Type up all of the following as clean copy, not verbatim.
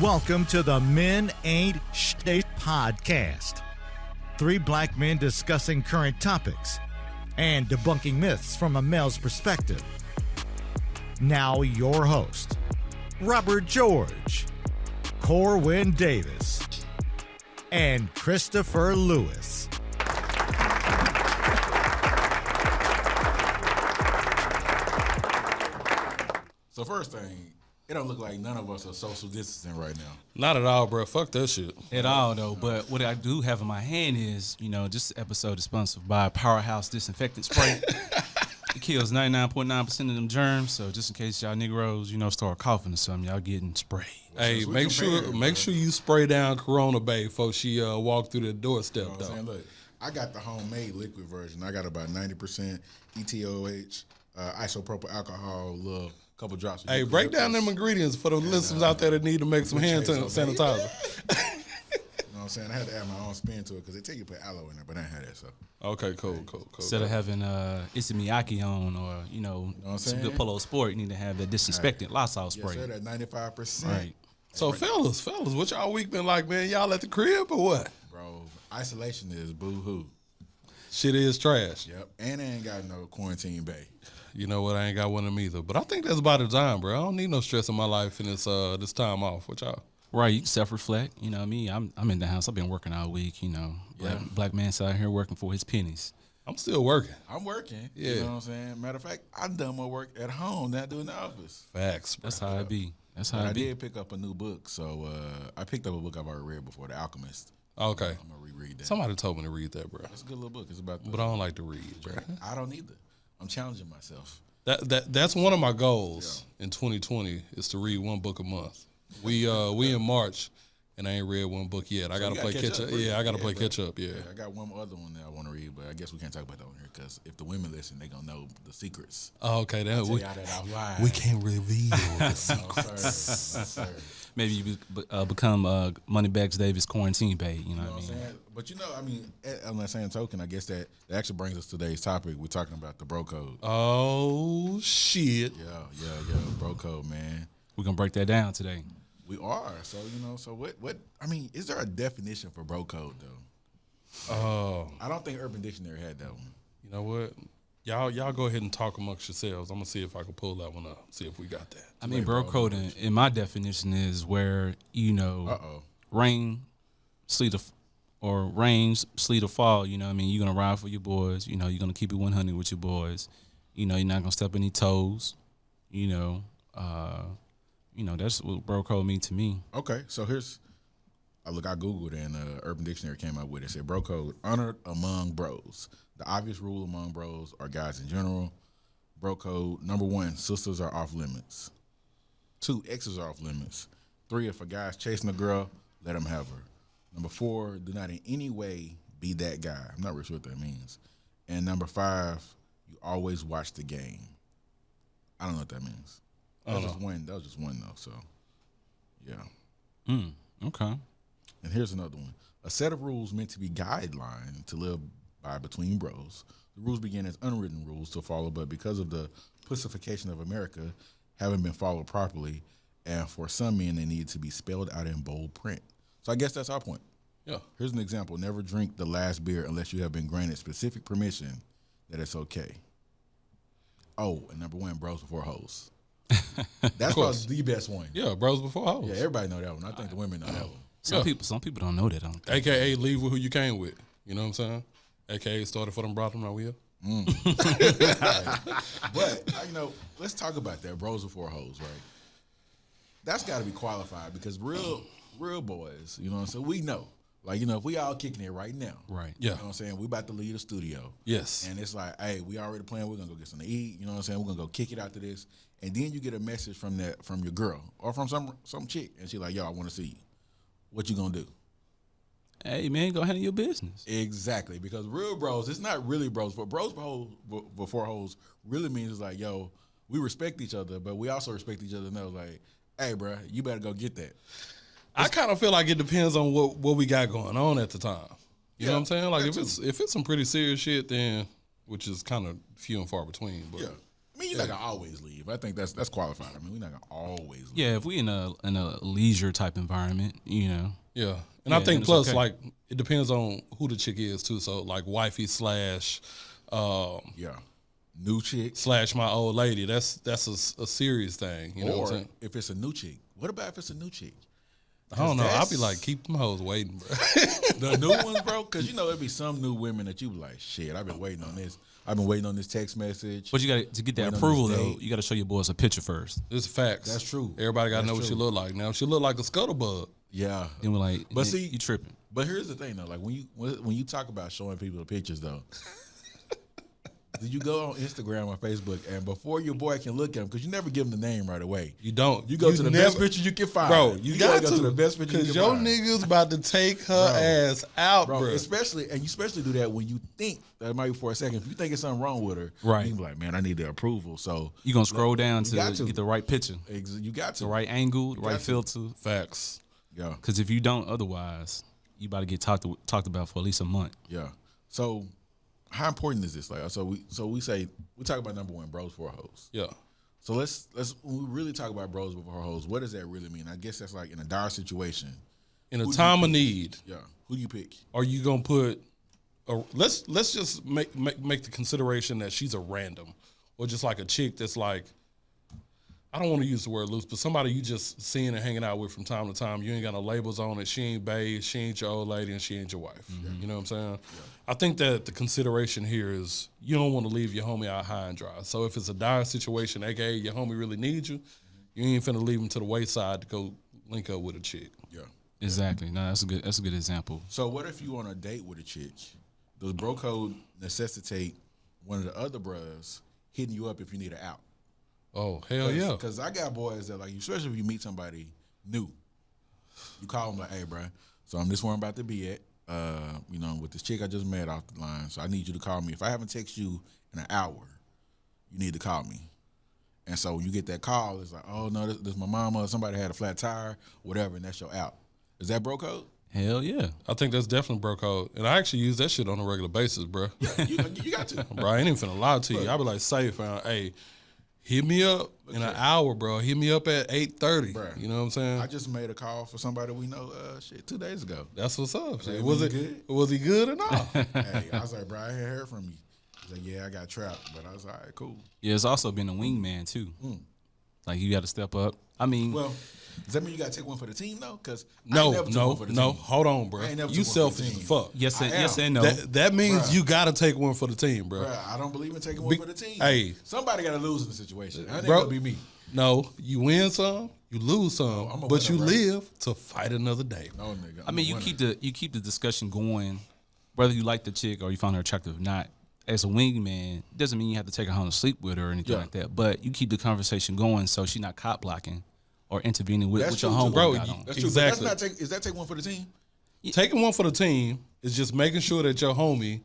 Welcome to the Men Ain't Shit podcast. 3 black men discussing current topics and debunking myths from a male's perspective. Now your host, Robert George, Corwin Davis, and Christopher Lewis. So first thing, it don't look like none of us are social distancing right now. Not at all, bro. Fuck that shit. At all, though. But what I do have in my hand is, this episode is sponsored by Powerhouse Disinfectant Spray. It kills 99.9% of them germs. So just in case y'all Negroes, start coughing or something, y'all getting sprayed. Hey, make sure you spray down Corona Bay before she walk through the doorstep, though. Saying? Look, I got the homemade liquid version. I got about 90% ETOH, isopropyl alcohol, little couple drops. Hey, break down them ingredients for the listeners out there that need to make some hand sanitizer. You know what I'm saying? I had to add my own spin to it because they tell you to put aloe in there, but I ain't had that, so. Okay, cool. Instead of having Issey Miyake on or, some good Polo Sport, you need to have that disinfectant Lysol spray. Yes, sir, that 95%. Right. So, fellas, what y'all week been like, man? Y'all at the crib or what? Bro, isolation is boo-hoo. Shit is trash. Yep, and I ain't got no quarantine bay. You know what? I ain't got one of them either. But I think that's about the time, bro. I don't need no stress in my life in this time off. What y'all? Right, you can self-reflect. You know me, I'm in the house. I've been working all week, Black man's out here working for his pennies. I'm still working. I'm working. Yeah. You know what I'm saying? Matter of fact, I done more work at home than I do in the office. Facts, bro. That's how it be. I did pick up a new book. So I picked up a book I've already read before, The Alchemist. Okay. I'm going to reread that. Somebody told me to read that, bro. It's a good little book. It's about But I don't like to read, bro. I don't either. I'm challenging myself. That's one of my goals in 2020 is to read one book a month. We in March, and I ain't read one book yet. I gotta play catch up. Yeah, I gotta play catch up. Yeah, I got one other one that I want to read, but I guess we can't talk about that on here because if the women listen, they gonna know the secrets. Oh, okay, then we can't reveal the secrets. No, sir. Maybe you become Moneybags Davis quarantine bait. You know what I mean? Saying? But on that same token, I guess that actually brings us to today's topic. We're talking about the Bro Code. Oh shit! Yeah, Bro Code, man. We're gonna break that down today. We are. So what? Is there a definition for Bro Code though? I don't think Urban Dictionary had that one. You know what? Y'all go ahead and talk amongst yourselves. I'm gonna see if I can pull that one up. See if we got that. Bro code in my definition is where rain, sleet, or fall. You know what I mean? You're gonna ride for your boys. You're gonna keep it 100 with your boys. You're not gonna step any toes. That's what bro code mean to me. Okay, so I Googled and Urban Dictionary came out with it. It said Bro Code, honored among bros. The obvious rule among bros are guys in general. Bro Code, number 1, sisters are off limits. 2, exes are off limits. 3, if a guy's chasing a girl, let him have her. Number 4, do not in any way be that guy. I'm not really sure what that means. And number 5, you always watch the game. I don't know what that means. That was just one though, so yeah. Okay. And here's another one. A set of rules meant to be guideline to live by between bros. The rules began as unwritten rules to follow, but because of the pussification of America, haven't been followed properly, and for some men, they need to be spelled out in bold print. So I guess that's our point. Yeah. Here's an example. Never drink the last beer unless you have been granted specific permission that it's okay. Oh, and number 1, bros before hoes. That's probably the best one. Yeah, bros before hoes. Yeah, everybody know that one. I think the women know that one. Some people don't know that. AKA leave with who you came with. You know what I'm saying? AKA started for them, brought them, now we here. But let's talk about that. Bros before hoes, right? That's got to be qualified because real boys, so we know. Like, if we all kicking it right now. Right. Yeah. You know what I'm saying? We about to leave the studio. Yes. And it's like, hey, we already planned. We're going to go get something to eat. You know what I'm saying? We're going to go kick it after this. And then you get a message from your girl or from some chick. And she's like, yo, I want to see you. What you going to do? Hey, man, go handle your business. Exactly. Because real bros, it's not really bros. But bros before hoes really means it's like, yo, we respect each other, but we also respect each other. And they're like, hey, bro, you better go get that. I kind of feel like it depends on what we got going on at the time. You know what I'm saying? Like if it's some pretty serious shit, then which is kind of few and far between. But yeah, We're not gonna always leave. I think that's qualified. I mean, we're not gonna always leave. Yeah, if we in a leisure type environment, you know. Yeah. And I think plus like it depends on who the chick is too. So like wifey slash new chick slash my old lady. That's a serious thing. You know what I'm saying? If it's a new chick. What about if it's a new chick? I don't know. I'll be like, keep them hoes waiting, bro. The new ones, bro, because you know there'd be some new women that you be like, shit, I've been waiting on this. I've been waiting on this text message. But you got to get that approval though. You got to show your boys a picture first. It's facts. That's true. Everybody got to know what she look like. Now, if she look like a scuttlebug, yeah. Then we're like, but see, you tripping. But here's the thing though, like when you talk about showing people the pictures though. Did you go on Instagram or Facebook and before your boy can look at him, because you never give him the name right away. You don't. You go to the best picture you can find. Bro, you got to go to the best picture you can find. Because your nigga's about to take her ass out, bro. Especially do that when you think that it might be for a second. If you think it's something wrong with her, right. You can be like, man, I need the approval. So you're going to scroll down to get the right picture. You got to. The right angle, the right filter. Facts. Yeah. Because if you don't otherwise, you about to get talked about for at least a month. Yeah. So how important is this? Like, so we say we talk about number one, bros for hoes. Yeah. So let's when we really talk about bros before hoes, what does that really mean? I guess that's like in a dire situation, in a time of need. Yeah. Who do you pick? Are you gonna put? Let's just make the consideration that she's a random, or just like a chick that's like, I don't want to use the word loose, but somebody you just seeing and hanging out with from time to time. You ain't got no labels on it. She ain't bae, she ain't your old lady, and she ain't your wife. Mm-hmm. You know what I'm saying? Yeah. I think that the consideration here is you don't want to leave your homie out high and dry. So if it's a dire situation, aka your homie really needs you, you ain't finna leave him to the wayside to go link up with a chick. Yeah. Exactly. No, that's a good example. So what if you on a date with a chick? Does bro code necessitate one of the other bros hitting you up if you need an out? Oh, hell yeah. Because I got boys that, like, especially if you meet somebody new, you call them like, hey, bro, so I'm this where I'm about to be at, you know, with this chick I just met off the line, so I need you to call me. If I haven't texted you in an hour, you need to call me. And so when you get that call, it's like, oh, no, this my mama, somebody had a flat tire, whatever, and that's your out. Is that bro code? Hell yeah. I think that's definitely bro code. And I actually use that shit on a regular basis, bro. Yeah, you got to. Bro, I ain't even finna lie to you. I be like, safe, hey, hit me up in an hour, bro. Hit me up at 8:30. You know what I'm saying? I just made a call for somebody we know 2 days ago. That's what's up. Like, was he good or not? Hey, I was like, bro, I ain't heard from you. He's like, yeah, I got trapped. But I was like, all right, cool. Yeah, it's also been a wingman, too. Like, you got to step up. I mean... Well, does that mean you got to take one for the team, though? Because no. Hold on, bro. You selfish as fuck. Yes and no. That means you got to take one for the team, bro. I don't believe in taking one for the team. Hey. Somebody got to lose in the situation. I think it'll be me. No, you win some, you lose some, but you live to fight another day. No, nigga. I mean, you keep the discussion going, whether you like the chick or you find her attractive or not. As a wingman, doesn't mean you have to take her home to sleep with her or anything like that. But you keep the conversation going so she's not cop blocking or intervening with your homeboy. Bro, that's true. Exactly. Is that take one for the team? Taking one for the team is just making sure that your homie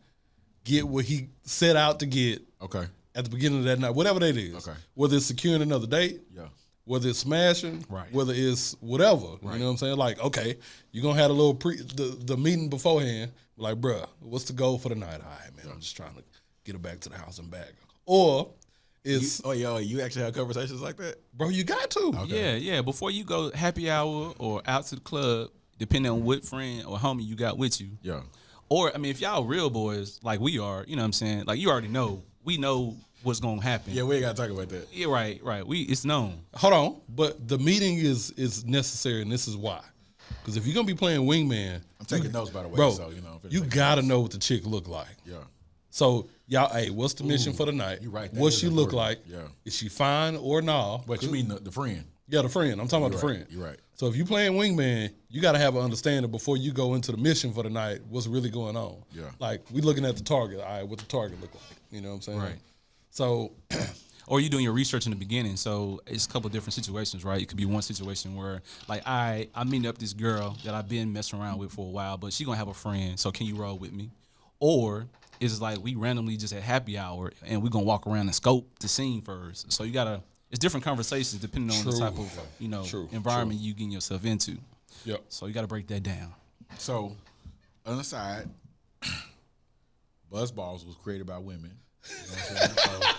get what he set out to get. Okay. At the beginning of that night, whatever that is. Okay. Whether it's securing another date. Yeah. Whether it's smashing. Right. Whether it's whatever. Right. You know what I'm saying? Like, okay, you're gonna have a little the meeting beforehand. Like, bruh, what's the goal for the night? All right, man, I'm just trying to get her back to the house and back. Or it's you actually have conversations like that? Bro, you got to. Okay. Yeah. Before you go happy hour or out to the club, depending on what friend or homie you got with you. Yeah. Or, I mean, if y'all real boys like we are, you know what I'm saying? Like, you already know. We know what's going to happen. Yeah, we ain't got to talk about that. Yeah, right. It's known. Hold on. But the meeting is necessary, and this is why. Because if you're going to be playing wingman. I'm taking notes, by the way. Bro, so, you got to know what the chick look like. Yeah. So, y'all, hey, what's the mission for the night? You right. What she look like? Yeah. Is she fine or nah? But you mean the friend? Yeah, the friend. I'm talking about the friend. You're right. So if you playing wingman, you got to have an understanding before you go into the mission for the night, what's really going on. Yeah. Like, we looking at the target. All right, what the target look like? You know what I'm saying? Right. So... Or you doing your research in the beginning. So it's a couple of different situations, right? It could be one situation where, like, I'm meeting up this girl that I've been messing around with for a while, but she going to have a friend, so can you roll with me? Or it's like we randomly just at happy hour, and we're going to walk around and scope the scene first. So you got to... It's different conversations depending on the type of environment you getting yourself into. Yep. So you got to break that down. So, on the side, Buzzballs was created by women. You know what I'm saying? So,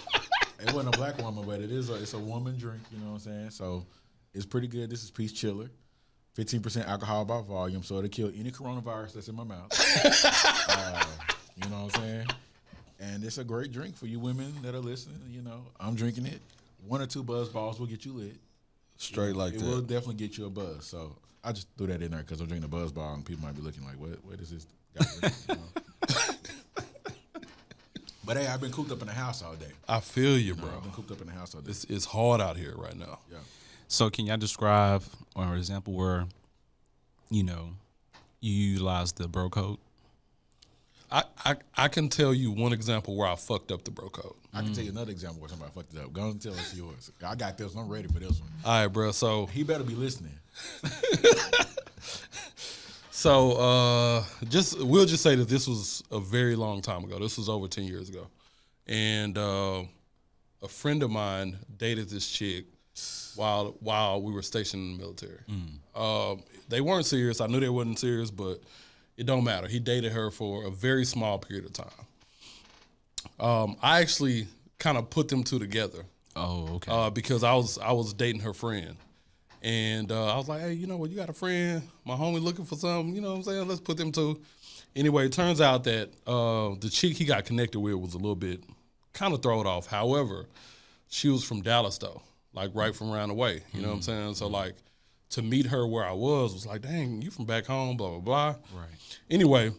It wasn't a black woman, but it's a woman drink. You know what I'm saying? So it's pretty good. This is Peace Chiller. 15% alcohol by volume, so it'll kill any coronavirus that's in my mouth. You know what I'm saying? And it's a great drink for you women that are listening. You know, I'm drinking it. 1 or 2 buzz balls will get you lit. Straight like that. It will definitely get you a buzz. So I just threw that in there because I'm drinking a buzz ball, and people might be looking like, what is this guy drinking? You know? But hey, I've been cooped up in the house all day. I feel you, bro. I've been cooped up in the house all day. It's hard out here right now. Yeah. So can y'all describe or an example where, you know, you utilize the bro code? I can tell you one example where I fucked up the bro code. I can tell you another example where somebody fucked it up. Go and tell us yours. I got this. I'm ready for this one. All right, bro. So He better be listening. So we'll just say that this was a very long time ago. This was over 10 years ago. And a friend of mine dated this chick while we were stationed in the military. They weren't serious. I knew they wasn't serious, but it don't matter. He dated her for a very small period of time. I actually kind of put them two together. Oh, okay. Because I was dating her friend. And I was like, hey, you know what? You got a friend, my homie looking for something. You know what I'm saying? Let's put them two. Anyway, it turns out that the chick he got connected with was a little bit kind of thrown off. However, she was from Dallas, though, like right from around the way. You know what I'm saying? So, like, to meet her where I was like, dang, you from back home, blah, blah, blah. Right. Anyway,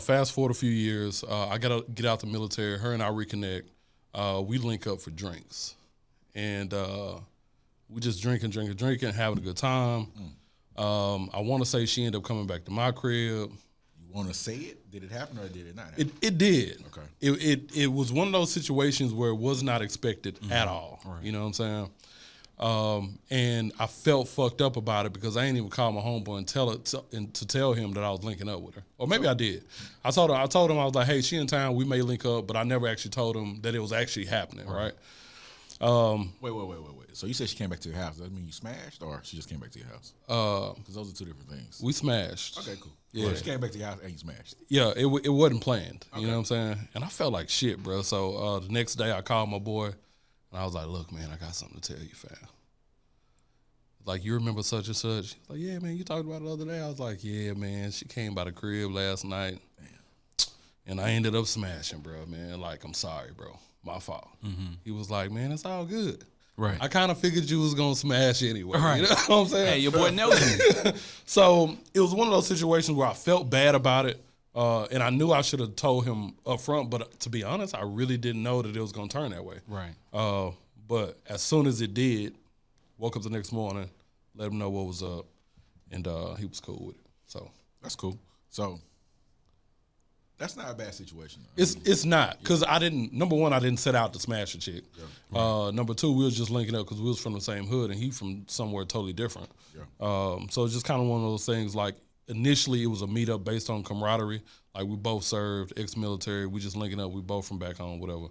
fast forward a few years. I got to get out the military. Her and I reconnect. We link up for drinks. And we just drinking, having a good time. I want to say she ended up coming back to my crib. You want to say it? Did it happen or did it not happen? It did. Okay. It was one of those situations where it was not expected at all. Right. You know what I'm saying? And I felt fucked up about it because I ain't even call my homeboy and tell him that I was linking up with her. Or maybe I did. I told him I was like, hey, she in town, we may link up, but I never actually told him that it was actually happening, right? Wait. So you said she came back to your house. Does that mean you smashed or she just came back to your house? Because those are two different things. We smashed. Okay, cool. Yeah. Well, she came back to your house and you smashed. Yeah, it wasn't planned. You know what I'm saying? And I felt like shit, bro. So the next day I called my boy and I was like, look, man, I got something to tell you, fam. Like, you remember such and such? He's like, yeah, man, you talked about it the other day. I was like, yeah, man, she came by the crib last night. Damn. And I ended up smashing, bro, man. Like, I'm sorry, bro. My fault. He was like, man, it's all good. Right. I kind of figured you was going to smash anyway. Right. You know what I'm saying? Hey, your boy Nelson. So it was one of those situations where I felt bad about it. And I knew I should have told him up front. But to be honest, I really didn't know that it was going to turn that way. Right. But as soon as it did, woke up the next morning, let him know what was up. And he was cool with it. So that's cool. So that's not a bad situation, though. It's not, because I didn't set out to smash a chick. Yeah. Number two, we was just linking up because we was from the same hood and he from somewhere totally different. Yeah. So it's just kind of one of those things, like, initially it was a meetup based on camaraderie. Like, we both served, ex-military, we just linking up, we both from back home, whatever.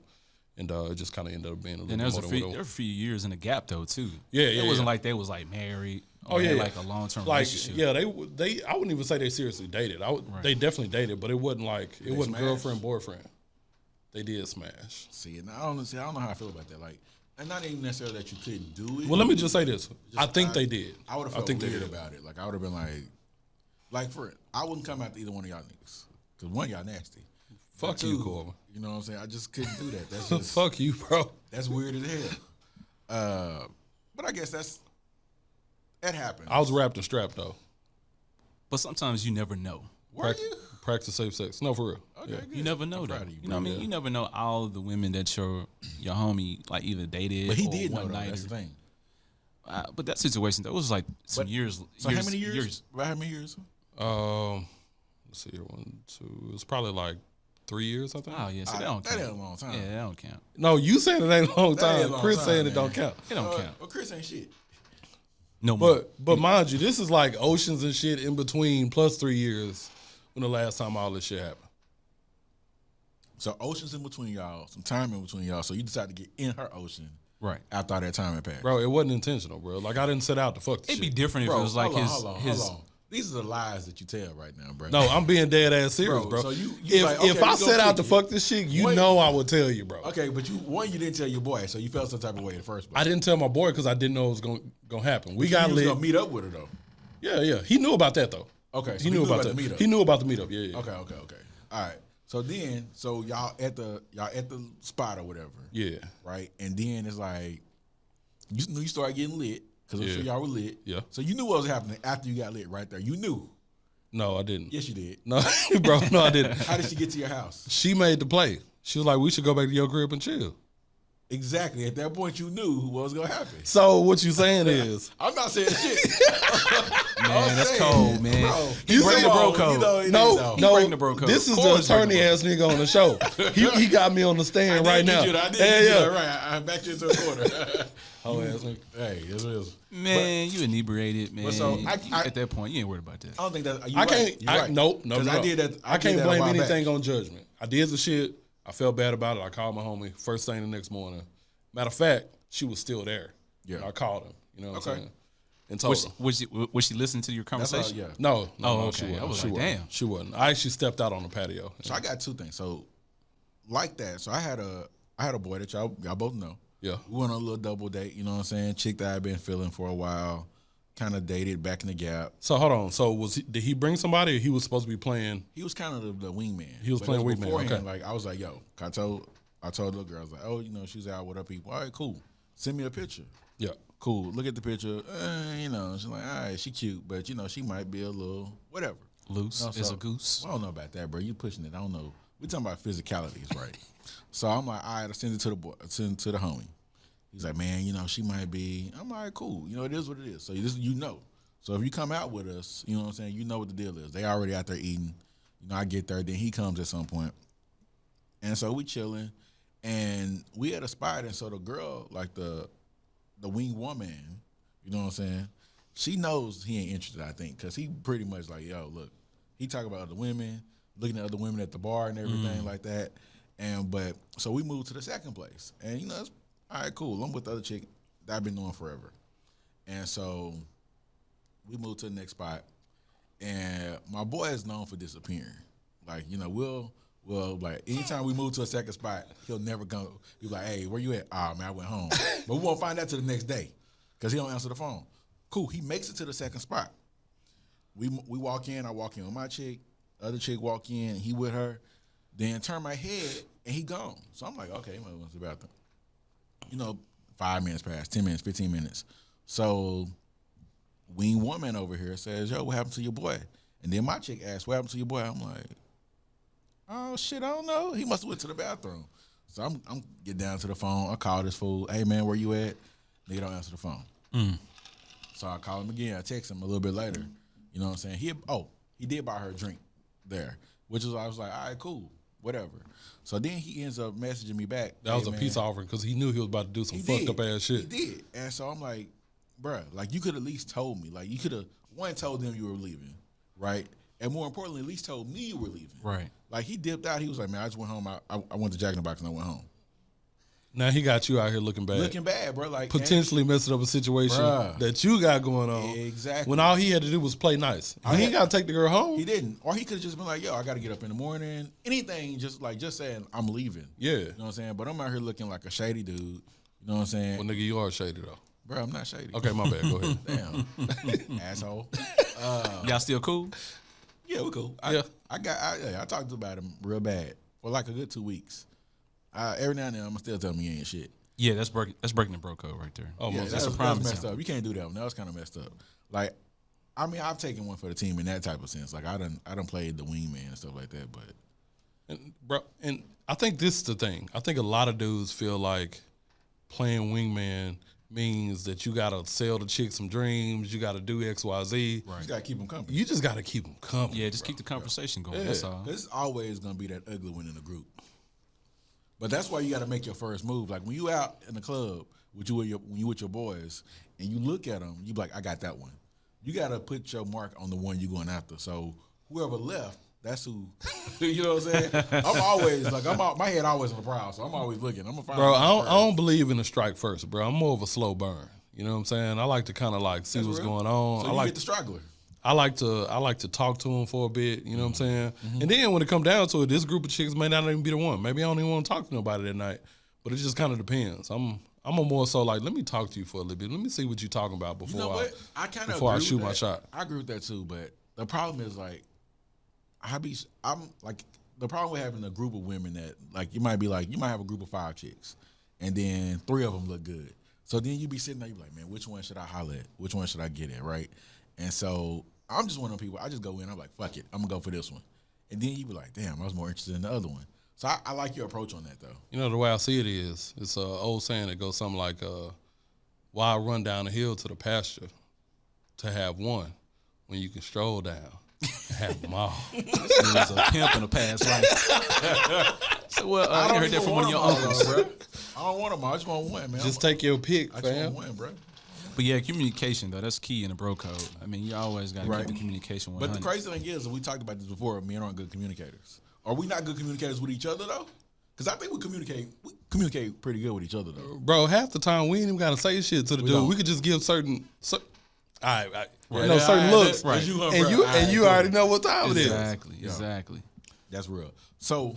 And it just kind of ended up being a little and more there was a few years in the gap, though, too. Yeah. It wasn't like they was, like, married. Or had, like, a long-term relationship. Yeah, they. I wouldn't even say they seriously dated. They definitely dated, but it wasn't like it wasn't smash? girlfriend boyfriend. They did smash. See, and I don't know how I feel about that. Like, and not even necessarily that you couldn't do it. Well, let me just say this. I think they did. I would have felt weird about it. Like, I would have been like for it, I wouldn't come after either one of y'all niggas because one of y'all nasty. Fuck you, Corbin. You know what I'm saying? I just couldn't do that. That's just fuck you, bro. That's weird as hell. But I guess that happens. I was wrapped and strapped though. But sometimes you never know. Were you? Practice safe sex. No, for real. Okay, yeah. You never know that. You know what I mean? You never know all the women that your homie like either dated but he or did one know, night. that's the thing. But that situation, that was like some years. So how many years? About how many years? Let's see here. 1, 2. It was probably like 3 years, I think. Oh, yeah. So that don't count. That ain't a long time. Yeah, that don't count. No, you saying it ain't a long time. Ain't a long Chris time, saying man. it don't count. It don't count. Well, Chris ain't shit. No more. But mind you, this is like oceans and shit in between plus 3 years when the last time all this shit happened. So oceans in between y'all, some time in between y'all. So you decided to get in her ocean. Right. After all that time had passed. Bro, it wasn't intentional, bro. Like, I didn't set out to fuck this It'd be shit. different if it was like hold on. These are the lies that you tell right now, bro. No, I'm being dead ass serious, bro. So if I set out to fuck this chick, you know I would tell you, bro. Okay, but you didn't tell your boy, so you felt some type of way in the first place. I didn't tell my boy because I didn't know it was gonna happen. We got lit. Gonna meet up with her though. Yeah. He knew about that though. Okay, so he knew about that. He knew about the meetup. Yeah. Okay. All right. So y'all at the spot or whatever. Yeah. Right, and then it's like you started getting lit because I'm sure y'all were lit. Yeah. So you knew what was happening after you got lit right there. You knew. No, I didn't. Yes, you did. No, bro. No, I didn't. How did she get to your house? She made the play. She was like, "We should go back to your crib and chill." Exactly. At that point, you knew what was gonna happen. So what you saying is, I'm not saying shit. Man, that's cold, man. Bro, You bring the bro code. no. Bring the bro code. This is the attorney ass nigga on the show. He got me on the stand right now. I did. Right. I backed you into a corner. Oh, ass nigga. Hey, it is. Man, you inebriated, man. So at that point, you ain't worried about that. I don't think that. I can't. No. I did that. I can't blame anything on judgment. I did the shit. I felt bad about it. I called my homie first thing the next morning. Matter of fact, she was still there. Yeah. I called him. You know what I'm saying? And told her. Was she listening to your conversation? Yeah. No. Oh, She okay. wasn't. I was She like, wasn't. damn. She wasn't. I actually stepped out on the patio. So I got two things. So like that. So I had a boy that y'all both know. Yeah. We went on a little double date. You know what I'm saying? Chick that I've been feeling for a while. Kind of dated back in the gap. So hold on. So did he bring somebody, or he was supposed to be playing? He was kind of the wingman. He was playing wingman. Okay. Like I was like, yo, I told the little girl, I was like, oh, you know, she's out with her people. All right, cool. Send me a picture. Yeah. Cool. Look at the picture. You know, she's like, all right, she cute, but you know, she might be a little whatever. Loose You know, as a goose. I don't know about that, bro. You pushing it. I don't know. We talking about physicalities, right? So I'm like, all right, I send it to the boy, send it to the homie. He's like, man, you know, she might be. I'm like, cool. You know, it is what it is. So this, you know. So if you come out with us, you know what I'm saying, you know what the deal is. They already out there eating. You know, I get there, then he comes at some point. And so we chilling, and we at a spot, and so the girl, like the wing woman, you know what I'm saying, she knows he ain't interested, I think, because he pretty much like, yo, look, he talk about other women, looking at other women at the bar and everything like that. But so we moved to the second place. And, you know, it's all right, cool. I'm with the other chick that I've been knowing forever. And so we moved to the next spot. And my boy is known for disappearing. Like, you know, we'll like anytime we move to a second spot, he'll never come. He'll be like, hey, where you at? Oh, man, I went home. But we won't find out till the next day because he don't answer the phone. Cool. He makes it to the second spot. We walk in. I walk in with my chick. The other chick walk in. He with her. Then turn my head, and he gone. So I'm like, okay, he might went to the bathroom. You know, 5 minutes passed, 10 minutes, 15 minutes. So wing woman over here says, yo, what happened to your boy? And then my chick asks, what happened to your boy? I'm like, oh, shit, I don't know. He must have went to the bathroom. So I'm get down to the phone. I call this fool. Hey, man, where you at? Nigga don't answer the phone. So I call him again. I text him a little bit later. You know what I'm saying? He did buy her a drink there, which is, I was like, all right, cool, whatever. So then he ends up messaging me back. That was a peace offering because he knew he was about to do some fucked up ass shit. He did. And so I'm like, bruh, like you could at least told me. Like you could have, one, told them you were leaving, right? And more importantly, at least told me you were leaving. Right. Like he dipped out. He was like, man, I just went home. I went to Jack in the Box and I went home. Now he got you out here looking bad. Looking bad, bro. Like potentially messing up a situation that you got going on. Exactly. When all he had to do was play nice. He ain't got to take the girl home. He didn't. Or he could have just been like, yo, I got to get up in the morning. Anything, just saying I'm leaving. Yeah. You know what I'm saying? But I'm out here looking like a shady dude. You know what I'm saying? Well, nigga, you are shady, though. Bro, I'm not shady. Okay, my bad. Go ahead. Damn. Asshole. Y'all still cool? Yeah, we cool. Yeah. I talked about him real bad for like a good 2 weeks. Every now and then, I'm going to still tell him he ain't shit. Yeah, that's breaking the bro code right there. Oh, yeah, that's a problem. That's messed up. You can't do that one. That was kind of messed up. Like, I mean, I've taken one for the team in that type of sense. Like, I done played the wingman and stuff like that. But, and I think this is the thing. I think a lot of dudes feel like playing wingman means that you gotta sell the chick some dreams. You gotta do X, Y, Z. right. You just gotta keep them company. You just gotta keep them company. Yeah, just keep the conversation going. That's all. There's always gonna be that ugly one in the group. But that's why you got to make your first move. Like when you out in the club with when you with your boys and you look at them, you be like, I got that one. You got to put your mark on the one you going after. So whoever left, that's who. You know what I'm saying? I'm always like my head always on the prowl, so I'm always looking. I'm gonna find. Bro, I don't believe in a strike first, bro. I'm more of a slow burn. You know what I'm saying? I like to kind of like see what's going on. So you get the straggler. I like to talk to them for a bit. You know what I'm saying? And then when it come down to it, this group of chicks may not even be the one. Maybe I don't even want to talk to nobody that night. But it just kind of depends. I'm a more so like, let me talk to you for a little bit. Let me see what you're talking about before I shoot my shot. I agree with that too, but the problem is like, I'm like, the problem with having a group of women that like, you might have a group of 5 chicks, and then 3 of them look good. So then you be sitting there, you be like, man, which one should I holler at? Which one should I get at, right? And so I'm just one of them people. I just go in. I'm like, fuck it, I'm gonna go for this one. And then you be like, damn, I was more interested in the other one. So I like your approach on that though. You know, the way I see it is, it's an old saying that goes something like, why run down the hill to the pasture to have one when you can stroll down and have them all? This was a pimp in a past life. So I heard that from one of your uncles, bro. I don't want them all. I just want one, man. Just take your pick, I fam. just want one, bro. But yeah, communication though, that's key in the bro code. I mean, you always got to keep the communication 100. But the crazy thing is, and we talked about this before, men aren't good communicators. Are we not good communicators with each other though? Because I think we communicate pretty good with each other though. Bro, half the time we ain't even gotta say shit to the dude. We could just give certain looks, right? And you already know what time it is. Exactly. That's real. So,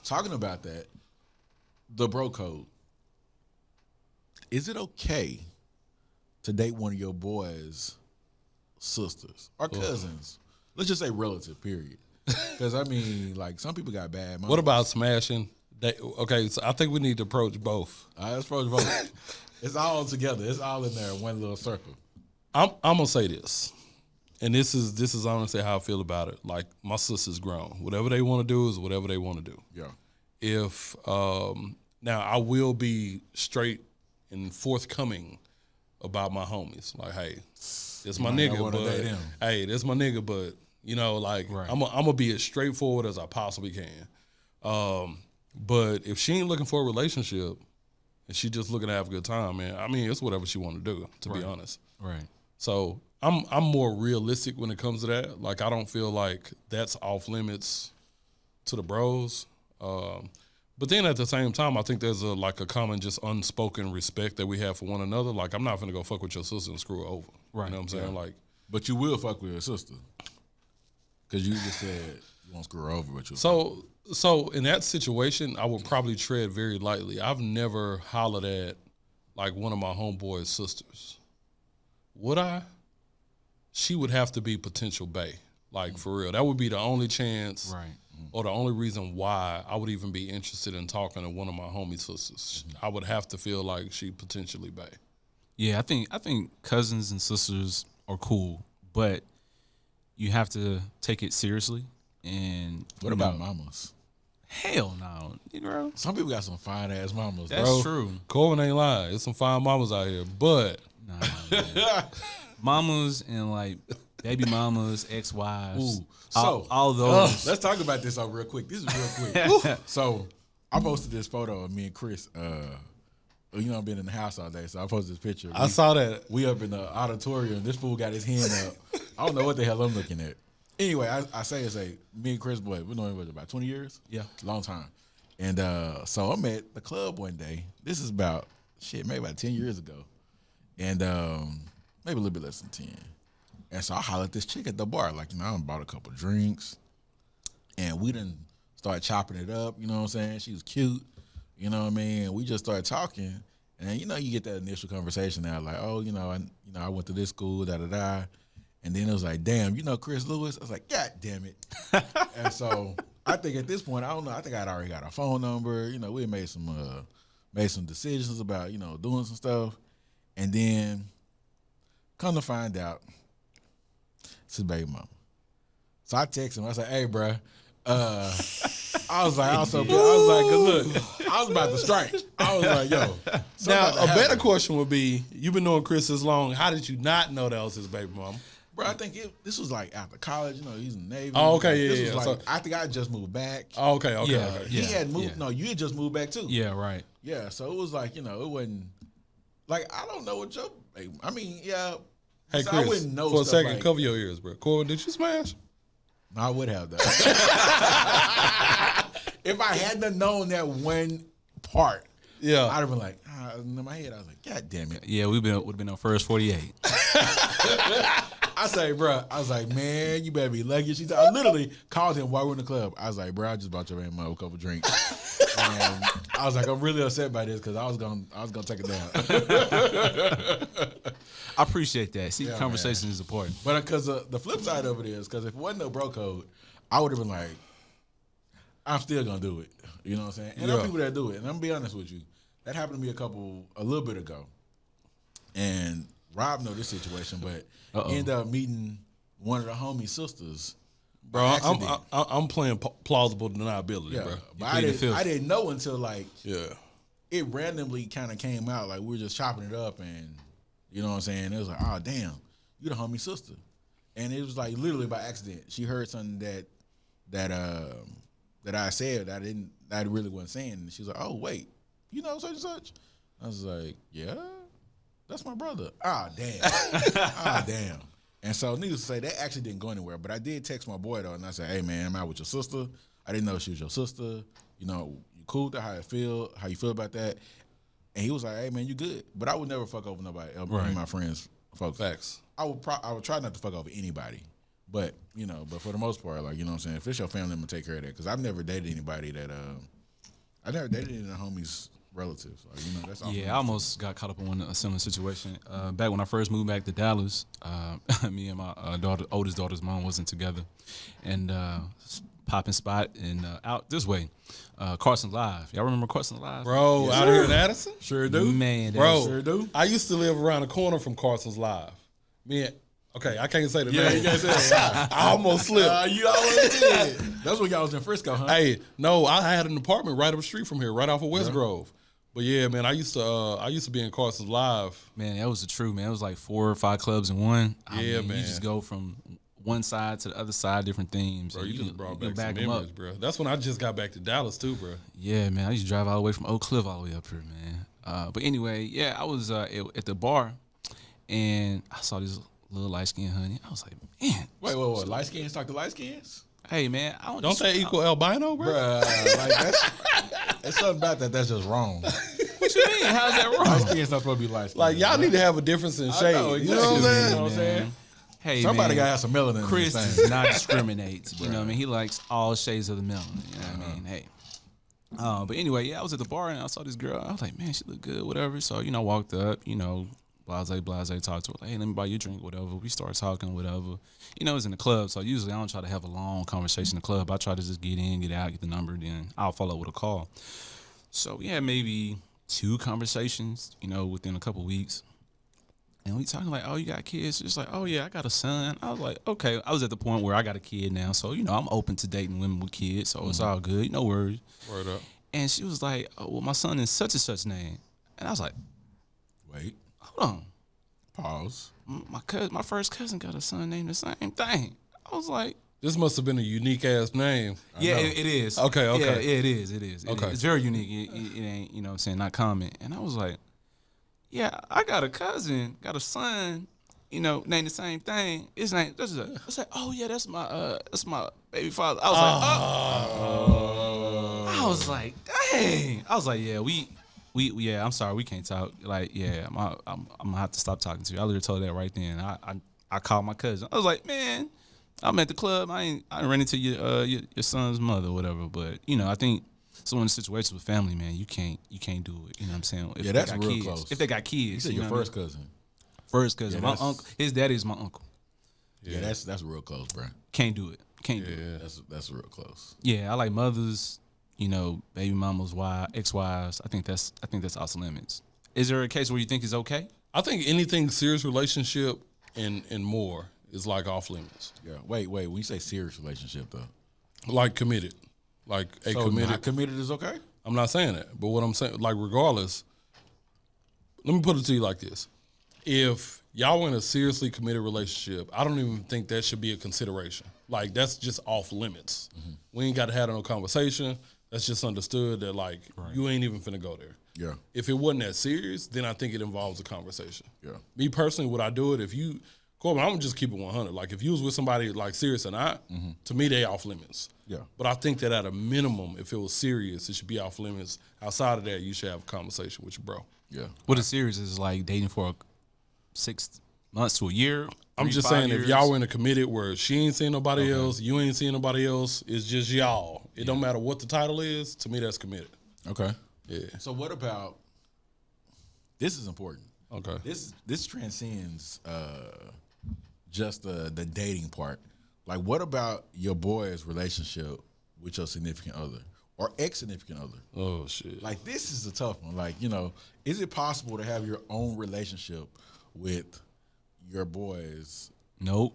talking about that, the bro code. Is it okay to date one of your boys' sisters or cousins? Let's just say relative, period. Because, I mean, like, some people got bad moms. What about smashing? Okay, so I think we need to approach both. Let's approach both. It's all together. It's all in there in one little circle. I'm going to say this, and this is honestly how I feel about it. Like, my sister's grown. Whatever they want to do is whatever they want to do. Yeah. If, now, I will be straight and forthcoming about my homies. Like, hey, this my nigga, but hey, this my nigga, but you know, like I'm gonna be as straightforward as I possibly can. But if she ain't looking for a relationship and she just looking to have a good time, man, I mean, it's whatever she want to do, to be honest. Right. So I'm more realistic when it comes to that. Like, I don't feel like that's off limits to the bros. But then at the same time, I think there's a common just unspoken respect that we have for one another. Like, I'm not finna go fuck with your sister and screw her over. Right. You know what I'm saying? Like, but you will fuck with your sister. Because you just said you won't screw her over with you. So in that situation, I would probably tread very lightly. I've never hollered at like one of my homeboy's sisters. Would I? She would have to be potential bae. Like, for real. That would be the only chance or the only reason why I would even be interested in talking to one of my homie sisters. I would have to feel like she potentially bae. Yeah, I think cousins and sisters are cool, but you have to take it seriously. And what about mamas? Hell no, bro. Some people got some fine ass mamas. That's true. Corbin ain't lying. There's some fine mamas out here, but mamas and like baby mamas, ex-wives. Ooh. So all those. Let's talk about this real quick. This is real quick. So I posted this photo of me and Chris. You know, I've been in the house all day, so I posted this picture. I saw that. We up in the auditorium. This fool got his hand up. I don't know what the hell I'm looking at. Anyway, I say me and Chris, boy, we know him about 20 years. Yeah, long time. And so I'm at the club one day. This is maybe about 10 years ago, and maybe a little bit less than 10. And so I hollered at this chick at the bar, like, you know, I bought a couple drinks, and we done started chopping it up. You know what I'm saying? She was cute. You know what I mean? We just started talking, and you know, you get that initial conversation now, like, oh, I went to this school, da da da, and then it was like, damn, you know Chris Lewis? I was like, God damn it! And so I think at this point, I don't know. I think I'd already got our phone number. You know, we had made some decisions about doing some stuff, and then come to find out, it's his baby mama. So I text him. I said, hey, bro. I was like, good look, I was about to strike. I was like, yo. Now, a better question would be, you've been knowing Chris this long. How did you not know that was his baby mama? Bro, I think this was like after college. He's in the Navy. Oh, okay, this was like, I think I just moved back. Oh, okay. He had moved. Yeah. No, you had just moved back too. Yeah, right. Yeah, so it was like, it wasn't like, I don't know what your. I mean, yeah. Hey, so Chris, I wouldn't know for a second, like, cover your ears, bro. Corbin, did you smash? No, I would have that. If I hadn't known that one part, I'd have been like, in my head, I was like, God damn it. Yeah, would have been on first 48. I say, bro, I was like, man, you better be lucky. I literally called him while we were in the club. I was like, bro, I just bought your man a couple drinks. And I was like, I'm really upset by this because I was gonna take it down. I appreciate that. See, conversation is important. But because the flip side of it is, because if it wasn't no bro code, I would have been like, I'm still gonna do it. You know what I'm saying? And there are people that do it. And I'm gonna be honest with you, that happened to me a little bit ago. And Rob know this situation, but ended up meeting one of the homie sisters. Bro, I'm playing plausible deniability, bro. But I didn't know until it randomly kind of came out. Like we were just chopping it up, and you know what I'm saying. It was like, oh damn, you the homie sister, and it was like literally by accident. She heard something that I said that I really wasn't saying, and she was like, oh wait, you know such and such. I was like, yeah, that's my brother. Ah damn, ah damn. And so, needless to say, that actually didn't go anywhere. But I did text my boy, though, and I said, hey, man, I'm out with your sister. I didn't know she was your sister. You know, you cool with that? How you feel about that? And he was like, hey, man, you good. But I would never fuck over nobody, any of my friends, folks. Facts. I would try not to fuck over anybody. But, you know, for the most part, like, you know what I'm saying? If it's your family, I'm going to take care of that. Because I've never dated anybody that, I never dated any of the homies' relatives. Like, you know, that's all. Yeah, I almost got caught up in a similar situation. Back when I first moved back to Dallas, me and my oldest daughter's mom wasn't together, and popping spot and out this way, Carson Live. Y'all remember Carson Live? Bro, out here in Addison? Sure do. Man, bro, sure do. I used to live around the corner from Carson's Live. Okay, I can't say the name. You can't say that. I almost slipped. You always did. That's when y'all was in Frisco, huh? Hey, no, I had an apartment right up the street from here, right off of West Grove. But yeah, man, I used to be in Carson's Live. Man, that was the truth, man. It was like 4 or 5 clubs in one. Man. You just go from one side to the other side, different themes. Bro, you just brought back some them memories, bro. That's when I just got back to Dallas too, bro. Yeah, man. I used to drive all the way from Oak Cliff all the way up here, man. But anyway, yeah, I was at the bar, and I saw this little light-skinned honey. I was like, man. Wait. Light skins talk to light skins? Hey, man. Don't that equal albino, bro? Bruh, like that's something about that that's just wrong. What you mean? How's that wrong? Light skin's not supposed to be light skin. Like, y'all need to have a difference in shade. You know what I'm saying? You know what I'm saying? Hey, somebody man, gotta have some melanin. Chris in this does not discriminate. You know what I mean? He likes all shades of the melanin. You know what I mean? Hey. But anyway, yeah, I was at the bar and I saw this girl. I was like, man, she look good, whatever. So, you know, walked up, you know, blase, talked to her. Like, hey, let me buy you a drink, whatever. We started talking, whatever. You know, it was in the club, so usually I don't try to have a long conversation in the club. I try to just get in, get out, get the number, then I'll follow up with a call. So, yeah, maybe 2 conversations, you know, within a couple weeks. And we talking like, oh, you got kids? She's like, oh, yeah, I got a son. I was like, okay. I was at the point where I got a kid now. So, you know, I'm open to dating women with kids. So it's all good. No worries. Word up. And she was like, oh, well, my son is such and such name. And I was like, Wait. hold on. Pause. My first cousin got a son named the same thing. I was like, this must have been a unique ass name. yeah, it is. Okay. Yeah, it is. Okay. It's very unique. It ain't, you know what I'm saying, not common. And I was like, yeah, I got a cousin, got a son, you know, named the same thing. His name, I was like, oh yeah, that's my baby father. I was like, dang. I was like, yeah, yeah, I'm sorry, we can't talk. Like, yeah, I'm gonna have to stop talking to you. I literally told her that right then. I called my cousin. I was like, man, I'm at the club. I ran into your son's mother or whatever. But you know, I think some of the situations with family, man, you can't do it. You know what I'm saying? If that's they got real kids, close. If they got kids, You said your first cousin. First cousin. Yeah, My uncle. His daddy is my uncle. Yeah, that's real close, bro. Can't do it. Can't do it. That's real close. Yeah, I like mothers. You know, baby mamas, ex-wives. I think that's off limits. Is there a case where you think it's okay? I think anything serious relationship and more is like off limits. Yeah. Wait. When you say serious relationship, though, Like committed. Like a so committed. not committed is okay? I'm not saying that. But what I'm saying, like regardless, let me put it to you like this. If y'all were in a seriously committed relationship, I don't even think that should be a consideration. Like, that's just off limits. Mm-hmm. We ain't got to have no conversation. That's just understood that, like, you ain't even finna go there. Yeah. If it wasn't that serious, then I think it involves a conversation. Yeah. Me personally, would I do it? If you, Corbin, I'm gonna just keep it 100. Like, if you was with somebody, like, serious or not, to me, they off limits. Yeah. But I think that at a minimum, if it was serious, it should be off limits. Outside of that, you should have a conversation with your bro. Yeah. What is serious is like dating for 6 months to a year. I'm just saying, if y'all were in a committed where she ain't seeing nobody else, you ain't seeing nobody else, it's just y'all. It don't matter what the title is. To me, that's committed. Okay. Yeah. So what about, this is important. Okay. This transcends just the dating part. Like, what about your boy's relationship with your significant other or ex-significant other? Oh, shit. Like, this is a tough one. Like, you know, is it possible to have your own relationship with your boy's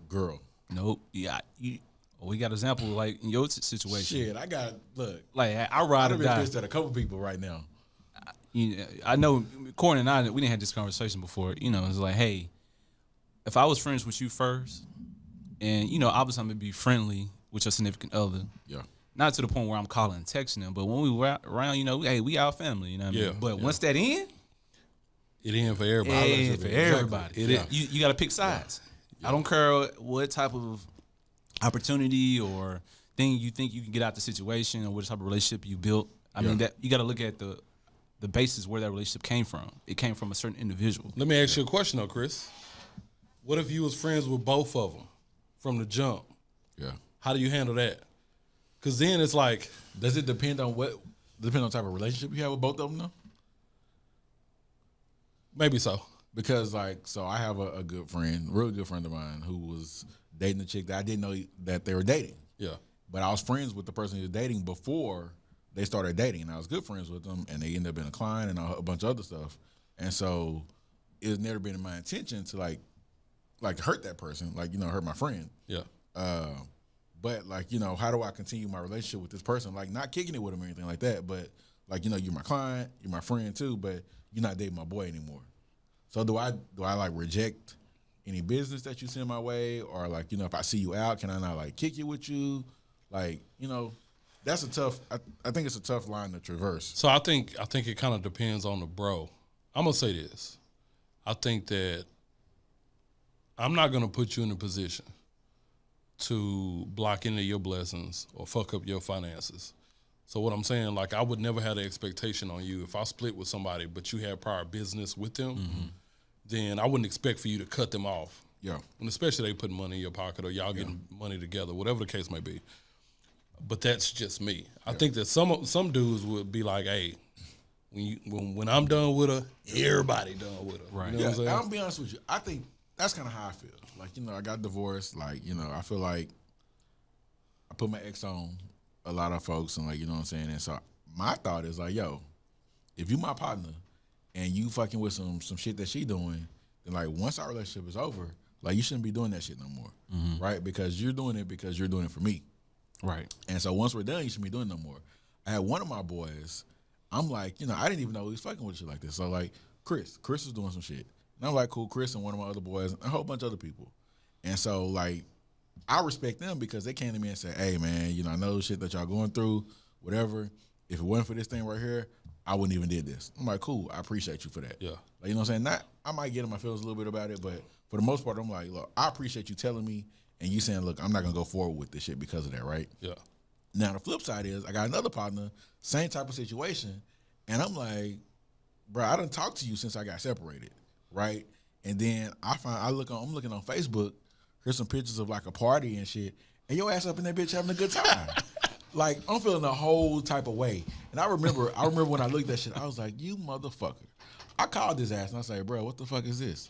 girl? Nope. Yeah. We got example like in your situation. Shit, I got, look. Like, I ride or die. I've been pissed at a couple people right now. I know Corn and I, we didn't have this conversation before. You know, it's like, hey, if I was friends with you first, and, you know, obviously I'm going to be friendly with your significant other. Yeah. Not to the point where I'm calling and texting them, but when we were around, you know, hey, we our family, you know what I mean? But once that in, it in for everybody. Yeah, for everybody. Exactly. You got to pick sides. Yeah. I don't care what type of opportunity or thing you think you can get out the situation or what type of relationship you built. I mean, that you got to look at the basis where that relationship came from. It came from a certain individual. Let me ask you a question, though, Chris. What if you was friends with both of them from the jump? Yeah. How do you handle that? Because then it's like, does it depend on the type of relationship you have with both of them, though? Maybe so. Because, like, so I have a good friend, really good friend of mine, who was dating a chick that I didn't know that they were dating. Yeah. But I was friends with the person he was dating before they started dating, and I was good friends with them, and they ended up being a client and a bunch of other stuff. And so it's never been in my intention to, like hurt that person, like, you know, hurt my friend. Yeah. But, like, you know, how do I continue my relationship with this person? Like, not kicking it with him or anything like that, but, like, you know, you're my client, you're my friend too, but you're not dating my boy anymore. So do I like reject any business that you send my way, or, like, you know, if I see you out, can I not, like, kick it with you? Like, you know, that's a tough. I think it's a tough line to traverse. So I think it kind of depends on the bro. I'm gonna say this. I think that I'm not gonna put you in a position to block any of your blessings or fuck up your finances. So what I'm saying, like, I would never have the expectation on you if I split with somebody, but you had prior business with them, then I wouldn't expect for you to cut them off. Yeah. And especially they putting money in your pocket or y'all getting money together, whatever the case may be. But that's just me. I think that some dudes would be like, hey, when I'm done with her, everybody done with her. Right. You know what I'm saying? I'll be honest with you. I think that's kind of how I feel. Like, you know, I got divorced. Like, you know, I feel like I put my ex on a lot of folks, and, like, you know what I'm saying? And so my thought is like, yo, if you my partner and you fucking with some shit that she doing, then, like, once our relationship is over, like, you shouldn't be doing that shit no more, right? Because you're doing it for me. Right. And so once we're done, you shouldn't be doing it no more. I had one of my boys, I'm like, you know, I didn't even know he was fucking with shit like this. So, like, Chris was doing some shit. And I'm like, cool, Chris and one of my other boys, and a whole bunch of other people. And so, like, I respect them because they came to me and said, hey, man, you know, I know the shit that y'all going through, whatever. If it wasn't for this thing right here, I wouldn't even did this. I'm like, cool, I appreciate you for that. Yeah. Like, you know what I'm saying? I might get in my feelings a little bit about it, but for the most part, I'm like, look, I appreciate you telling me and you saying, look, I'm not going to go forward with this shit because of that, right? Yeah. Now, the flip side is I got another partner, same type of situation, and I'm like, bro, I done talked to you since I got separated, right? And then I'm looking on Facebook, here's some pictures of, like, a party and shit, and your ass up in that bitch having a good time. Like, I'm feeling a whole type of way. And I remember when I looked at that shit, I was like, you motherfucker. I called his ass and I said, bro, what the fuck is this?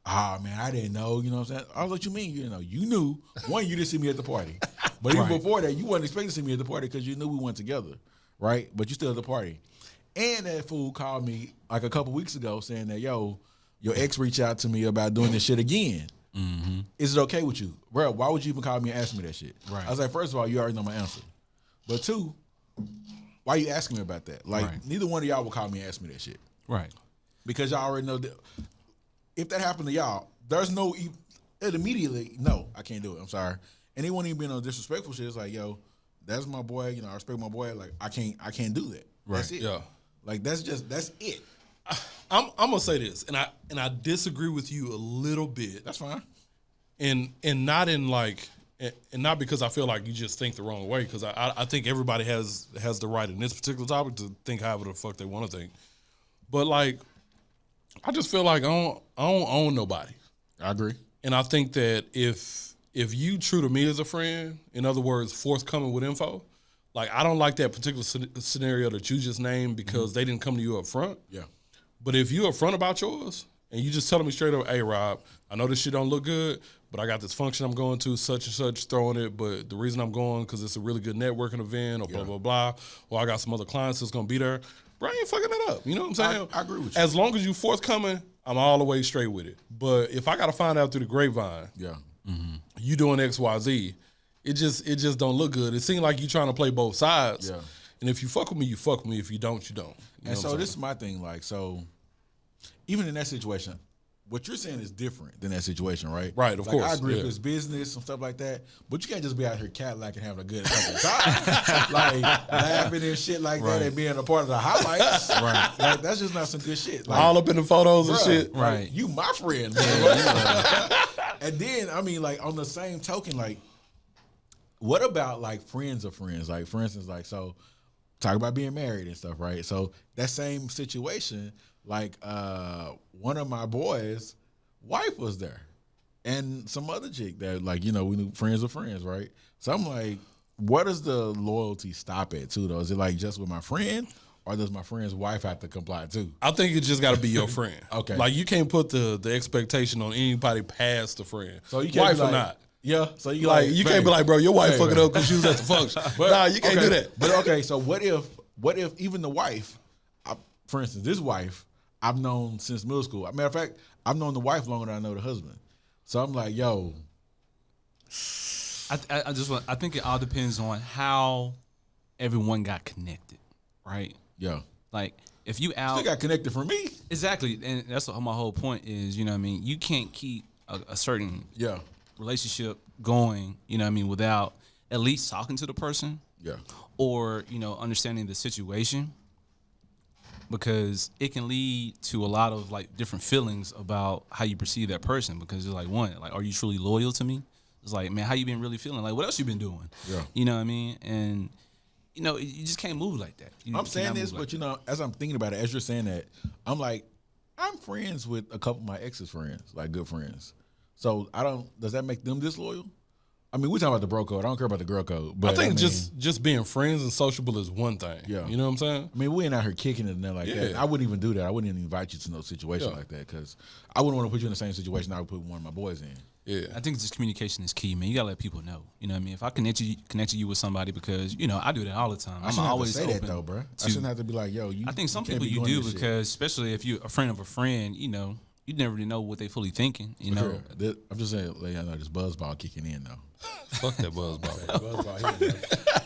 Ah, man, I didn't know, you know what I'm saying? I was like, what you mean you didn't know? You knew. One, you didn't see me at the party. But even before that, you wasn't expecting to see me at the party because you knew we went together, right? But you still at the party. And that fool called me like a couple weeks ago saying that, yo, your ex reached out to me about doing this shit again. Mm-hmm. Is it okay with you? Bro, why would you even call me and ask me that shit? Right. I was like, first of all, you already know my answer. But two, why are you asking me about that? Like, neither one of y'all will call me and ask me that shit. Right. Because y'all already know that if that happened to y'all, there's no, it immediately, no, I can't do it. I'm sorry. And they won't even be no disrespectful shit. It's like, yo, that's my boy. You know, I respect my boy. Like, I can't do that. Right. That's it. Yeah. Like, that's it. I'm gonna say this, and I disagree with you a little bit. That's fine. And not in like, and not because I feel like you just think the wrong way. Because I think everybody has the right in this particular topic to think however the fuck they want to think. But, like, I just feel like I don't own nobody. I agree. And I think that if you true to me as a friend, in other words, forthcoming with info, like I don't like that particular scenario that you just named because they didn't come to you up front. Yeah. But if you upfront about yours and you just telling me straight up, hey Rob, I know this shit don't look good, but I got this function I'm going to, such and such, throwing it. But the reason I'm going because it's a really good networking event, or blah blah blah, or I got some other clients that's gonna be there. Bro, I ain't fucking that up. You know what I'm saying? I agree with you. As long as you forthcoming, I'm all the way straight with it. But if I gotta find out through the grapevine, you doing X, Y, Z, it just don't look good. It seems like you trying to play both sides. Yeah. And if you fuck with me, you fuck with me. If you don't, you don't. You and so this is my thing. Like, so even in that situation, what you're saying is different than that situation, right? Right, of course. I agree if it's business and stuff like that, but you can't just be out here Cadillac and having a good time. Like, laughing and shit like that and being a part of the highlights. Right. Like, that's just not some good shit. Like, all up in the photos and shit. Right. Like, you my friend. Man. And then, I mean, like, on the same token, like, what about, like, friends of friends? Like, for instance, like, so, talk about being married and stuff, right? So, that same situation, like, one of my boys' wife was there. And some other chick that, like, you know, we knew friends of friends, right? So, I'm like, where does the loyalty stop at, too, though? Is it, like, just with my friend? Or does my friend's wife have to comply too? I think it just got to be your friend. Okay. Like, you can't put the expectation on anybody past the friend. So you can't wife like, or not. Yeah. So you like you can't be like, bro, your wife fucking up because she was at the function. But, nah, you can't do that. But okay, so what if even the wife, for instance, this wife, I've known since middle school. As a matter of fact, I've known the wife longer than I know the husband. So I'm like, yo. I think it all depends on how everyone got connected, right? Yeah. Like, if you out... Still got connected from me. Exactly. And that's what my whole point is, you know what I mean? You can't keep a certain relationship going, you know what I mean, without at least talking to the person. Yeah. Or, you know, understanding the situation. Because it can lead to a lot of, like, different feelings about how you perceive that person. Because it's like, one, like, are you truly loyal to me? It's like, man, how you been really feeling? Like, what else you been doing? Yeah. You know what I mean? And... you know, you just can't move like that. I'm saying this, but you know, as I'm thinking about it, as you're saying that, I'm like, I'm friends with a couple of my ex's friends, like good friends. So does that make them disloyal? I mean, we're talking about the bro code. I don't care about the girl code. But I think just being friends and sociable is one thing. Yeah. You know what I'm saying? I mean, we ain't out here kicking it and nothing like that. I wouldn't even do that. I wouldn't even invite you to no situation like that because I wouldn't want to put you in the same situation I would put one of my boys in. Yeah, I think just communication is key, man. You gotta let people know. You know what I mean? If I connected you with somebody, because you know I do that all the time. I'm always say that though, bro. I shouldn't have to be like, yo. I think some people you do because, especially if you're a friend of a friend, you know, you never really know what they fully thinking. You know, I'm just saying, like, I know this buzzball kicking in though. Fuck that buzzball.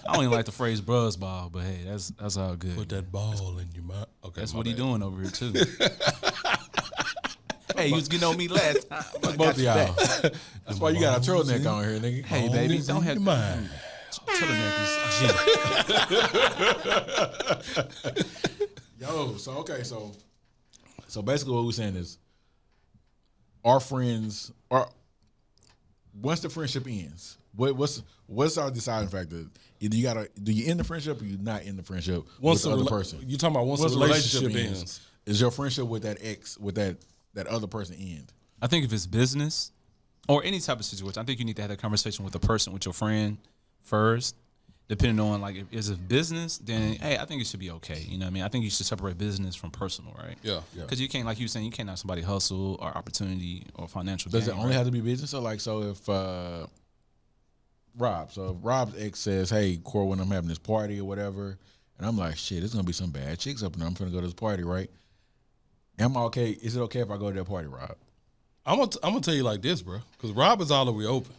I don't even like the phrase buzzball, but hey, that's all good. Put that ball in your mouth. Okay, that's what he doing over here too. Hey, you was getting on me last time. Both of y'all. That's why you got a turtleneck on here, nigga. Hey, baby, don't have mind. Turtleneck is Yo, so basically what we're saying is our friends are once the friendship ends, what's our deciding factor? Either do you end the friendship or you not end the friendship with the other person? You talking about once the relationship ends? Is your friendship with that ex with that other person end? I think if it's business or any type of situation, I think you need to have that conversation with the person, with your friend first. Depending on, like, if it's a business, then hey, I think it should be okay. You know what I mean? I think you should separate business from personal, right? Yeah. Because you can't, like you were saying, you can't have somebody hustle or opportunity or financial. Does it only have to be business? So if Rob's ex says, "Hey, Cor, when I'm having this party or whatever," and I'm like, "Shit, there's gonna be some bad chicks up there. I'm gonna go to this party, right?" Am I okay? Is it okay if I go to that party, Rob? I'm gonna tell you like this, bro, because Rob is all the way open.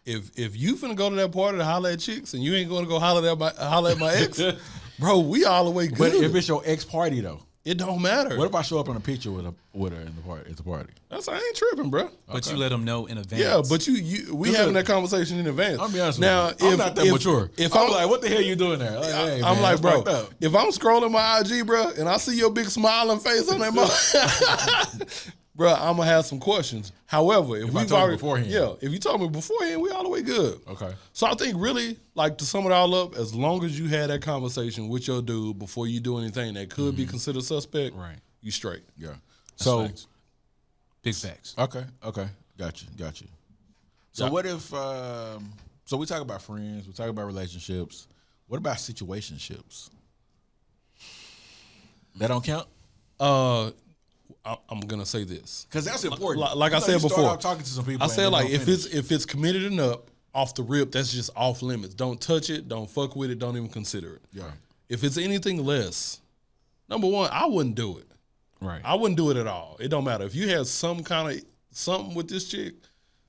If you finna go to that party to holler at chicks and you ain't gonna go holler at my ex, bro, we all the way good. But if it's your ex party though, it don't matter. What if I show up in a picture with her in the party at the party? I ain't tripping, bro. But you let them know in advance. Yeah, but we having that conversation in advance. I'll be honest now, with you. I'm not that mature. If I'm like, what the hell you doing there? Like, hey, I'm man, like, bro, if I'm scrolling my IG, bro, and I see your big smiling face on that mug, bro, I'm gonna have some questions. However, if we already beforehand, if you told me beforehand, we all the way good. Okay. So I think really, like, to sum it all up, as long as you had that conversation with your dude before you do anything that could be considered suspect, right? You straight. Yeah. So Big facts. Okay, got you. So what if? So we talk about friends, we talk about relationships. What about situationships? That don't count. I'm gonna say this because that's important. Like I said before, talking to some people. I said like if it's committed enough off the rip, that's just off limits. Don't touch it. Don't fuck with it. Don't even consider it. Yeah. If it's anything less, number one, I wouldn't do it. Right. I wouldn't do it at all. It don't matter if you have some kind of something with this chick.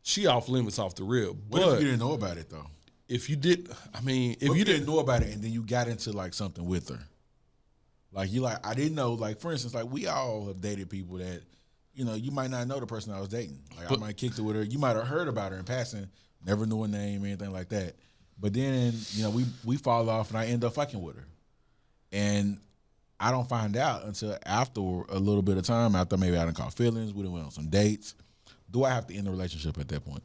She off limits off the rip. What but if you didn't know about it though? If you did, I mean, if you didn't know about it and then you got into like something with her, like you like I didn't know. Like for instance, like we all have dated people that, you know, you might not know the person I was dating. Like I might kicked it with her. You might have heard about her in passing, never knew her name or anything like that. But then you know we fall off and I end up fucking with her, and I don't find out until after a little bit of time. After maybe I done caught feelings, we done went on some dates. Do I have to end the relationship at that point?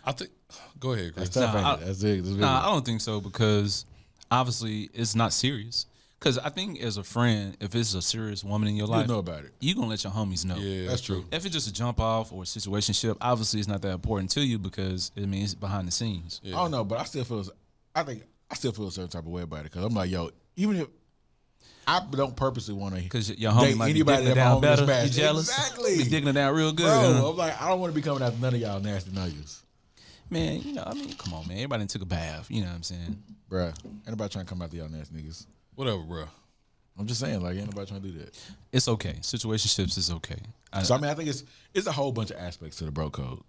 I think. Go ahead, Chris. That's tough, ain't it? That's it. Nah, I don't think so because obviously it's not serious. Because I think as a friend, if it's a serious woman in your life, you know about it. You gonna let your homies know. Yeah, that's true. If it's just a jump off or a situationship, obviously it's not that important to you because it means it's behind the scenes. Yeah. I don't know, but I still feel a certain type of way about it because I'm like, yo, even if I don't purposely want to, because your homie might be digging it down better. You jealous? Exactly. Be digging it down real good. Bro, I'm like, I don't want to be coming after none of y'all nasty nuggets. Man, you know, I mean, come on, man. Everybody took a bath. You know what I'm saying? Bruh, ain't nobody trying to come after y'all nasty niggas. Whatever, bro. I'm just saying, like, ain't nobody trying to do that. It's okay. Situationships is okay. I think it's a whole bunch of aspects to the bro code.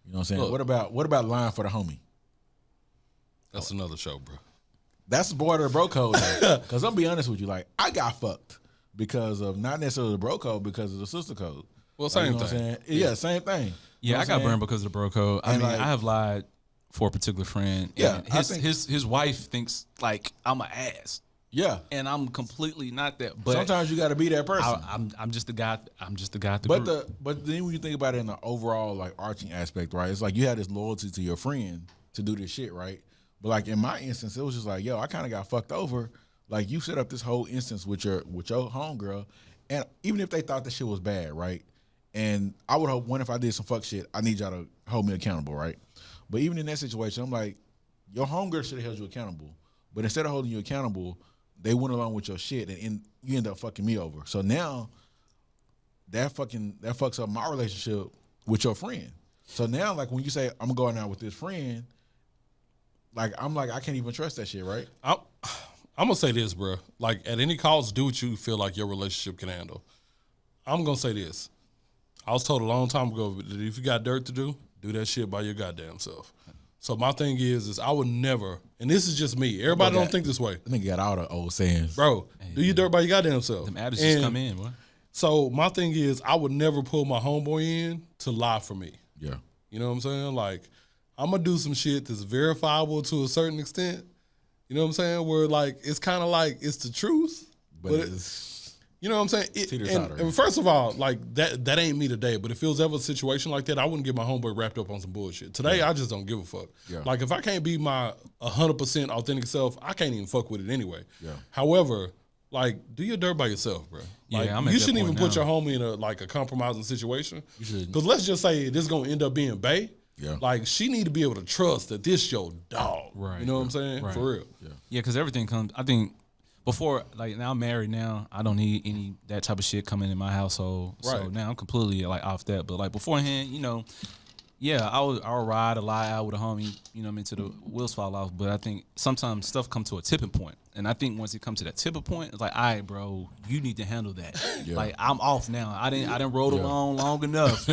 You know what I'm saying? Look, what about lying for the homie? That's another show, bro. That's the part of the bro code. Because I'm be honest with you, like, I got fucked because of not necessarily the bro code, because of the sister code. Well, same thing. What I'm saying? Yeah, same thing. Yeah, I got burned because of the bro code. I mean, like, I have lied for a particular friend. Yeah, his wife thinks like I'm an ass. Yeah, and I'm completely not that. But sometimes you got to be that person. I'm just the guy. I'm just the guy. But then when you think about it in the overall like arching aspect, right? It's like you had this loyalty to your friend to do this shit, right? But like in my instance, it was just like, yo, I kind of got fucked over. Like you set up this whole instance with your homegirl, and even if they thought the shit was bad, right? And I would hope, if I did some fuck shit, I need y'all to hold me accountable, right? But even in that situation, I'm like, your homegirl should have held you accountable. But instead of holding you accountable, they went along with your shit, and you end up fucking me over. So now, that fucks up my relationship with your friend. So now, like when you say I'm going out with this friend, like I'm like I can't even trust that shit, right? I'm gonna say this, bro. Like at any cost, do what you feel like your relationship can handle. I'm gonna say this. I was told a long time ago that if you got dirt to do that shit by your goddamn self. So my thing is I would never, and this is just me. Everybody don't think this way. I think you got all the old sayings, bro. Do your dirt by your goddamn self. Them adages come in, boy. So my thing is, I would never pull my homeboy in to lie for me. Yeah, you know what I'm saying? Like I'm gonna do some shit that's verifiable to a certain extent. You know what I'm saying? Where like it's kind of like it's the truth, but it's. You know what I'm saying? And first of all, like that ain't me today. But if it was ever a situation like that, I wouldn't get my homeboy wrapped up on some bullshit. Today, I just don't give a fuck. Yeah. Like if I can't be my 100% authentic self, I can't even fuck with it anyway. Yeah. However, like do your dirt by yourself, bro. Like, yeah, you shouldn't even put your homie in a compromising situation. You should. Because let's just say this is gonna end up being bae. Yeah. Like she need to be able to trust that this your dog. Right. You know what I'm saying? Right. For real. Yeah. Because everything comes. I think. Before, like now I'm married now, I don't need any that type of shit coming in my household. Right. So now I'm completely like off that. But like beforehand, you know, yeah, I'll ride a lie out with a homie, you know what I mean, till the wheels fall off. But I think sometimes stuff comes to a tipping point. And I think once it comes to that tipping point, it's like, all right, bro, you need to handle that. Yeah. Like I'm off now. I didn't roll along long enough.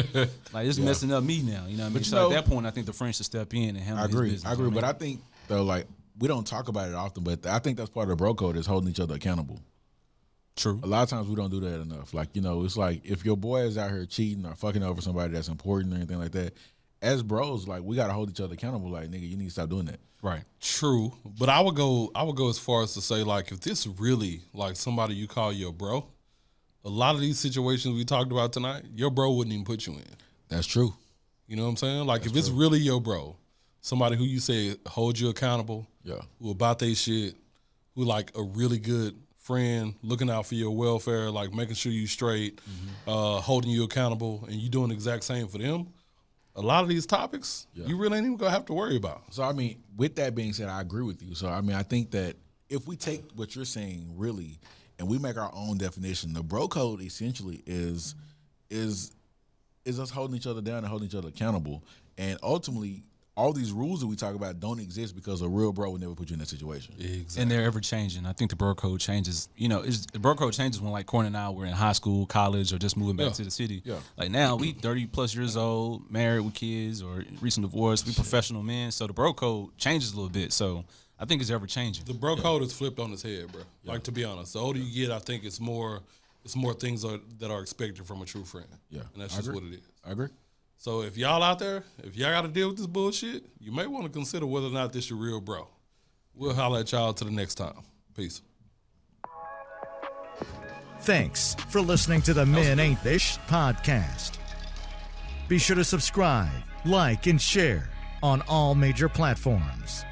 Like it's messing up me now. You know what I mean? So at that point I think the friends should step in and handle his business. I agree. But I think though, like we don't talk about it often, but I think that's part of the bro code is holding each other accountable. True. A lot of times we don't do that enough. Like, you know, it's like if your boy is out here cheating or fucking over somebody that's important or anything like that, as bros, like we gotta hold each other accountable. Like, nigga, you need to stop doing that. Right. True. But I would go as far as to say, like, if this really like somebody you call your bro, a lot of these situations we talked about tonight, your bro wouldn't even put you in. That's true. You know what I'm saying? Like if it's really your bro, somebody who you say hold you accountable, who about they shit, who like a really good friend, looking out for your welfare, like making sure you straight, holding you accountable, and you doing the exact same for them, a lot of these topics you really ain't even gonna have to worry about. So I mean, with that being said, I agree with you. So I mean, I think that if we take what you're saying really and we make our own definition, the bro code essentially is us holding each other down and holding each other accountable. And ultimately, all these rules that we talk about don't exist because a real bro would never put you in that situation. Exactly. And they're ever changing. I think the bro code changes. You know, the bro code changes when like Corn and I were in high school, college, or just moving back to the city. Yeah. Like now, we 30 plus years old, married with kids, or recent divorce. We professional men, so the bro code changes a little bit. So I think it's ever changing. The bro code is flipped on its head, bro. Like, to be honest, the older you get, I think it's more things that are expected from a true friend. Yeah, and that's just what it is. I agree. So if y'all out there, if y'all got to deal with this bullshit, you may want to consider whether or not this your real bro. We'll holler at y'all till the next time. Peace. Thanks for listening to the Men Ain't This podcast. Be sure to subscribe, like, and share on all major platforms.